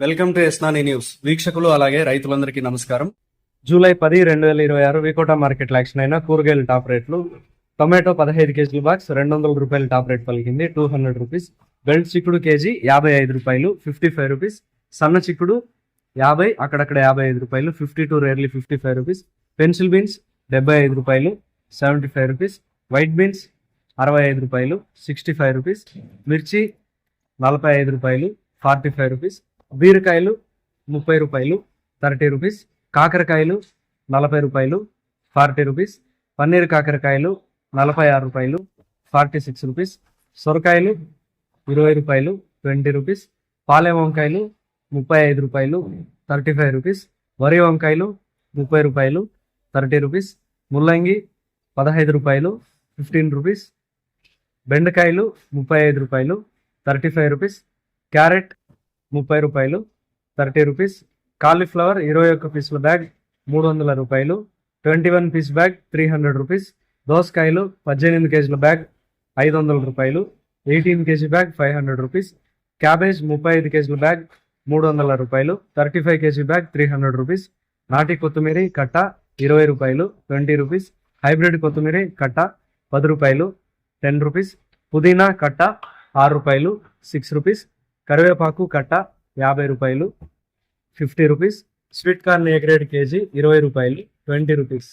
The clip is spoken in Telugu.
వెల్కమ్ టు ఎస్నాని న్యూస్. వీక్షకులు అలాగే రైతులందరికీ నమస్కారం. జూలై 10, 2026 వికోటా మార్కెట్ యాక్షన్ అయిన కూరగాయల టాప్ రేట్లు. టొమాటో 15 కేజీల బాక్స్ 200 రూపాయల టాప్ రేట్ పలికింది, 200 రూపీస్. బెల్ట్ చిక్కుడు కేజీ 55 రూపాయలు, 55 రూపీస్. సన్న చిక్కుడు 50, అక్కడక్కడ 55 రూపాయలు, 52 రేర్లీ 55 రూపీస్. పెన్సిల్ బీన్స్ 75 రూపాయలు, 75 రూపీస్. వైట్ బీన్స్ 65 రూపాయలు, 65 రూపీస్. మిర్చి 45 రూపాయలు, 45 రూపీస్. బీరకాయలు 30 రూపాయలు, 30 రూపీస్. కాకరకాయలు 40 రూపాయలు, 40 రూపీస్. పన్నీర్ కాకరకాయలు 46 రూపాయలు, 46 రూపీస్. సొరకాయలు 20 రూపాయలు, 20 రూపీస్. పాలెం వంకాయలు 35 రూపాయలు, 35 రూపీస్. వరి వంకాయలు 30 రూపాయలు, 30 రూపీస్. ముల్లంగి 15 రూపాయలు, 15 రూపీస్. బెండకాయలు 35 రూపాయలు, 35 రూపీస్. క్యారెట్ 30 రూపాయలు, 30 రూపీస్. కాలీఫ్లవర్ 21 పీసుల బ్యాగ్ 300 రూపాయలు, 21 పీస్ బ్యాగ్ 300 రూపీస్. దోసకాయలు 18 కేజీల బ్యాగ్ 500 రూపాయలు, 18 కేజీ బ్యాగ్ 500 రూపీస్. క్యాబేజ్ 35 కేజీల బ్యాగ్ 300 రూపాయలు, 35 కేజీ బ్యాగ్ 300 రూపీస్. నాటి కొత్తిమీర కట్ట 20 రూపాయలు, 20 రూపీస్. హైబ్రిడ్ కొత్తిమీర కట్ట 10 రూపాయలు, 10 రూపీస్. పుదీనా కట్ట 6 రూపాయలు, 6 రూపీస్. కరివేపాకు కట్ట 50 రూపాయలు, 50 rupees. Sweet corn A grade KG 20 రూపాయలు, 20 రూపీస్.